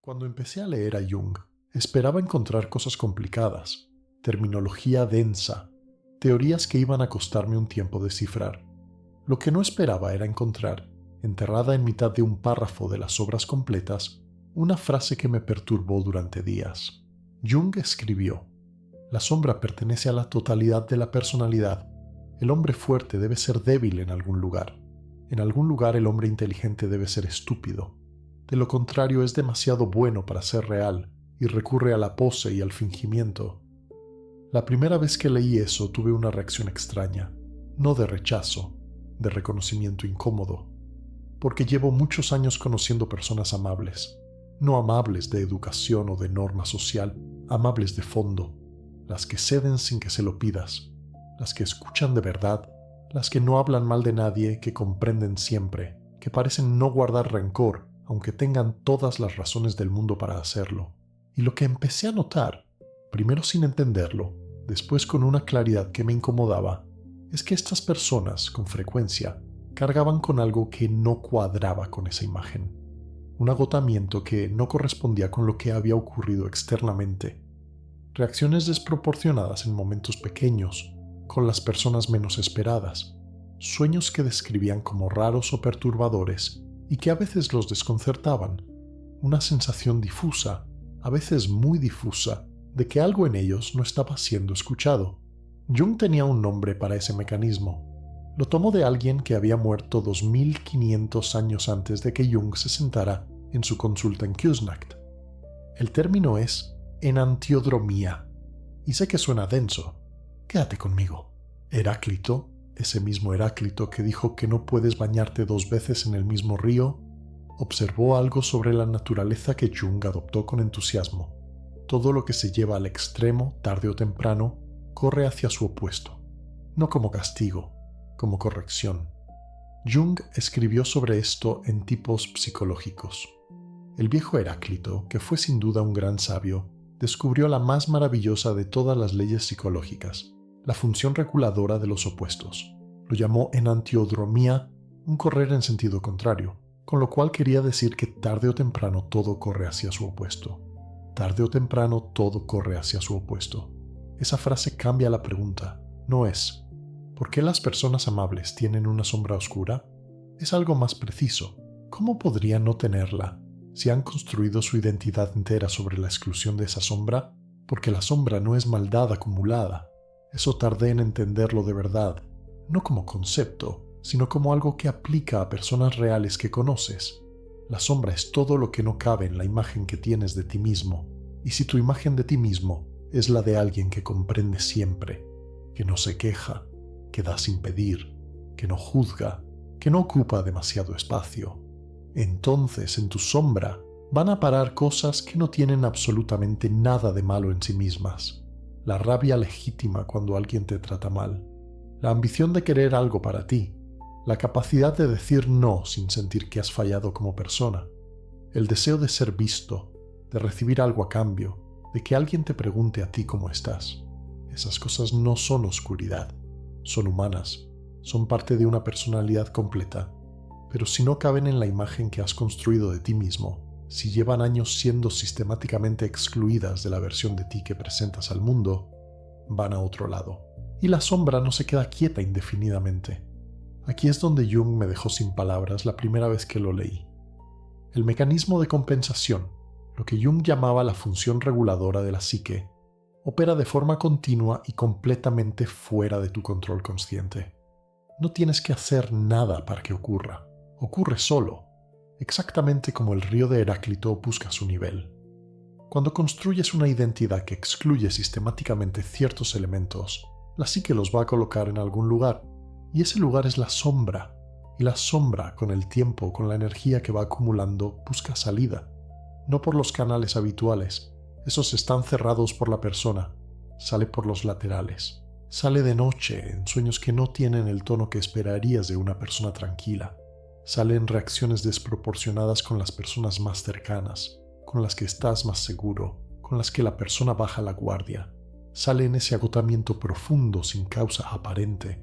Cuando empecé a leer a Jung, esperaba encontrar cosas complicadas, terminología densa, teorías que iban a costarme un tiempo descifrar. Lo que no esperaba era encontrar, enterrada en mitad de un párrafo de las obras completas, una frase que me perturbó durante días. Jung escribió: «La sombra pertenece a la totalidad de la personalidad. El hombre fuerte debe ser débil en algún lugar. En algún lugar el hombre inteligente debe ser estúpido. De lo contrario es demasiado bueno para ser real y recurre a la pose y al fingimiento». La primera vez que leí eso tuve una reacción extraña, no de rechazo, de reconocimiento incómodo, porque llevo muchos años conociendo personas amables, no amables de educación o de norma social, amables de fondo, las que ceden sin que se lo pidas, las que escuchan de verdad, las que no hablan mal de nadie, que comprenden siempre, que parecen no guardar rencor, aunque tengan todas las razones del mundo para hacerlo. Y lo que empecé a notar, primero sin entenderlo, después con una claridad que me incomodaba, es que estas personas, con frecuencia, cargaban con algo que no cuadraba con esa imagen. Un agotamiento que no correspondía con lo que había ocurrido externamente. Reacciones desproporcionadas en momentos pequeños, con las personas menos esperadas. Sueños que describían como raros o perturbadores y que a veces los desconcertaban. Una sensación difusa, a veces muy difusa, de que algo en ellos no estaba siendo escuchado. Jung tenía un nombre para ese mecanismo. Lo tomó de alguien que había muerto 2500 años antes de que Jung se sentara en su consulta en Küsnacht. El término es enantiodromía, y sé que suena denso. Quédate conmigo. Heráclito, ese mismo Heráclito que dijo que no puedes bañarte 2 veces en el mismo río, observó algo sobre la naturaleza que Jung adoptó con entusiasmo. Todo lo que se lleva al extremo, tarde o temprano, corre hacia su opuesto. No como castigo, como corrección. Jung escribió sobre esto en Tipos psicológicos. El viejo Heráclito, que fue sin duda un gran sabio, descubrió la más maravillosa de todas las leyes psicológicas, la función reguladora de los opuestos. Lo llamó enantiodromía, un correr en sentido contrario, con lo cual quería decir que tarde o temprano todo corre hacia su opuesto. Tarde o temprano todo corre hacia su opuesto. Esa frase cambia la pregunta. No es ¿por qué las personas amables tienen una sombra oscura? Es algo más preciso. ¿Cómo podrían no tenerla si han construido su identidad entera sobre la exclusión de esa sombra? Porque la sombra no es maldad acumulada. Eso tardé en entenderlo de verdad, no como concepto, sino como algo que aplica a personas reales que conoces. La sombra es todo lo que no cabe en la imagen que tienes de ti mismo, y si tu imagen de ti mismo es la de alguien que comprende siempre, que no se queja, que da sin pedir, que no juzga, que no ocupa demasiado espacio, entonces en tu sombra van a parar cosas que no tienen absolutamente nada de malo en sí mismas. La rabia legítima cuando alguien te trata mal, la ambición de querer algo para ti, la capacidad de decir no sin sentir que has fallado como persona, el deseo de ser visto, de recibir algo a cambio, de que alguien te pregunte a ti cómo estás. Esas cosas no son oscuridad, son humanas, son parte de una personalidad completa, pero si no caben en la imagen que has construido de ti mismo, si llevan años siendo sistemáticamente excluidas de la versión de ti que presentas al mundo, van a otro lado. Y la sombra no se queda quieta indefinidamente. Aquí es donde Jung me dejó sin palabras la primera vez que lo leí. El mecanismo de compensación, lo que Jung llamaba la función reguladora de la psique, opera de forma continua y completamente fuera de tu control consciente. No tienes que hacer nada para que ocurra. Ocurre solo, exactamente como el río de Heráclito busca su nivel. Cuando construyes una identidad que excluye sistemáticamente ciertos elementos, la psique los va a colocar en algún lugar, y ese lugar es la sombra, y la sombra, con el tiempo, con la energía que va acumulando, busca salida. No por los canales habituales, esos están cerrados por la persona, sale por los laterales. Sale de noche, en sueños que no tienen el tono que esperarías de una persona tranquila. Sale en reacciones desproporcionadas con las personas más cercanas, con las que estás más seguro, con las que la persona baja la guardia. Sale en ese agotamiento profundo sin causa aparente.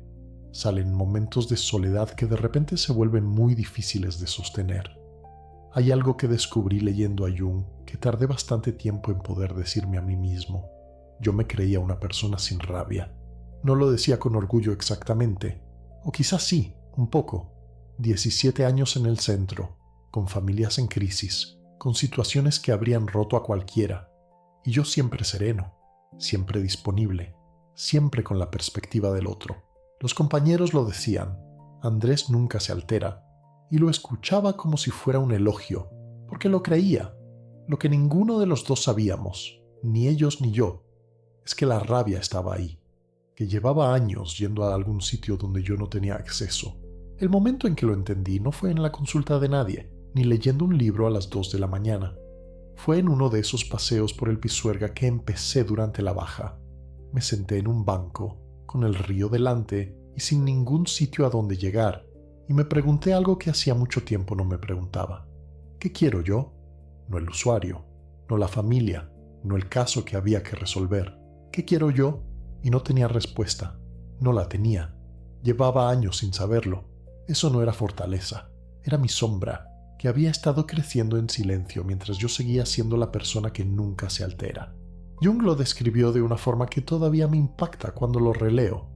Sale en momentos de soledad que de repente se vuelven muy difíciles de sostener. Hay algo que descubrí leyendo a Jung que tardé bastante tiempo en poder decirme a mí mismo. Yo me creía una persona sin rabia. No lo decía con orgullo exactamente, o quizás sí, un poco. 17 años en el centro, con familias en crisis, con situaciones que habrían roto a cualquiera, y yo siempre sereno, siempre disponible, siempre con la perspectiva del otro. Los compañeros lo decían, Andrés nunca se altera, y lo escuchaba como si fuera un elogio, porque lo creía. Lo que ninguno de los dos sabíamos, ni ellos ni yo, es que la rabia estaba ahí, que llevaba años yendo a algún sitio donde yo no tenía acceso. El momento en que lo entendí no fue en la consulta de nadie, ni leyendo un libro a las 2 de la mañana. Fue en uno de esos paseos por el Pisuerga que empecé durante la baja. Me senté en un banco, con el río delante y sin ningún sitio a donde llegar, y me pregunté algo que hacía mucho tiempo no me preguntaba. ¿Qué quiero yo? No el usuario, no la familia, no el caso que había que resolver. ¿Qué quiero yo? Y no tenía respuesta. No la tenía. Llevaba años sin saberlo. Eso no era fortaleza, era mi sombra, que había estado creciendo en silencio mientras yo seguía siendo la persona que nunca se altera. Jung lo describió de una forma que todavía me impacta cuando lo releo.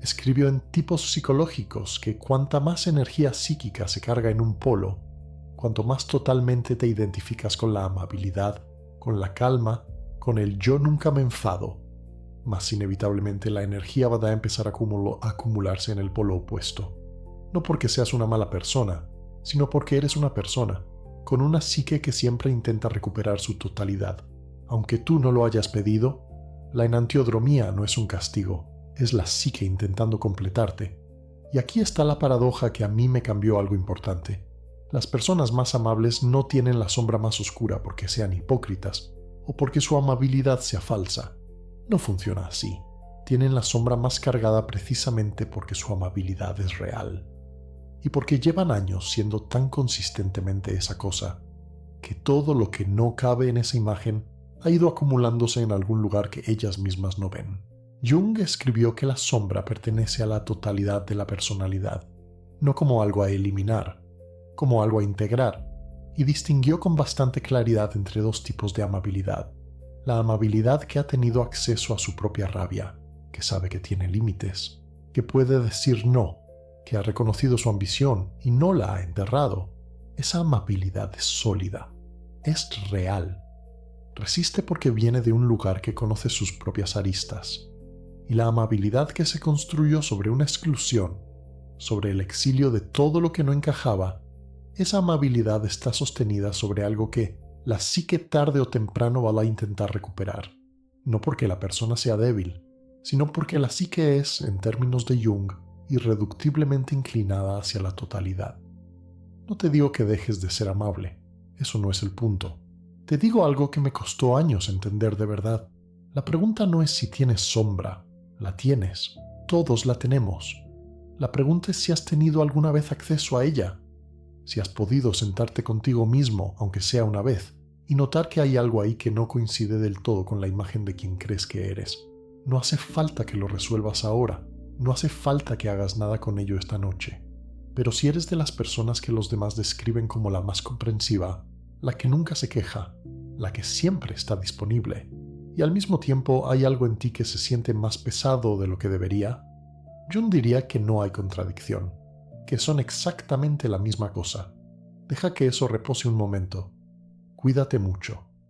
Escribió en tipos psicológicos que cuanta más energía psíquica se carga en un polo, cuanto más totalmente te identificas con la amabilidad, con la calma, con el yo nunca me enfado, más inevitablemente la energía va a empezar a acumularse en el polo opuesto. No porque seas una mala persona, sino porque eres una persona, con una psique que siempre intenta recuperar su totalidad. Aunque tú no lo hayas pedido, la enantiodromía no es un castigo, es la psique intentando completarte. Y aquí está la paradoja que a mí me cambió algo importante. Las personas más amables no tienen la sombra más oscura porque sean hipócritas o porque su amabilidad sea falsa. No funciona así. Tienen la sombra más cargada precisamente porque su amabilidad es real. Y porque llevan años siendo tan consistentemente esa cosa, que todo lo que no cabe en esa imagen ha ido acumulándose en algún lugar que ellas mismas no ven. Jung escribió que la sombra pertenece a la totalidad de la personalidad, no como algo a eliminar, como algo a integrar, y distinguió con bastante claridad entre dos tipos de amabilidad. La amabilidad que ha tenido acceso a su propia rabia, que sabe que tiene límites, que puede decir no, que ha reconocido su ambición y no la ha enterrado. Esa amabilidad es sólida, es real. Resiste porque viene de un lugar que conoce sus propias aristas. Y la amabilidad que se construyó sobre una exclusión, sobre el exilio de todo lo que no encajaba, esa amabilidad está sostenida sobre algo que la psique tarde o temprano va a intentar recuperar. No porque la persona sea débil, sino porque la psique es, en términos de Jung, irreductiblemente inclinada hacia la totalidad. No te digo que dejes de ser amable, eso no es el punto. Te digo algo que me costó años entender de verdad. La pregunta no es si tienes sombra, la tienes, todos la tenemos. La pregunta es si has tenido alguna vez acceso a ella, si has podido sentarte contigo mismo, aunque sea una vez, y notar que hay algo ahí que no coincide del todo con la imagen de quien crees que eres. No hace falta que lo resuelvas ahora, no hace falta que hagas nada con ello esta noche. Pero si eres de las personas que los demás describen como la más comprensiva, la que nunca se queja, la que siempre está disponible, y al mismo tiempo hay algo en ti que se siente más pesado de lo que debería, Jung diría que no hay contradicción, que son exactamente la misma cosa. Deja que eso repose un momento. Cuídate mucho.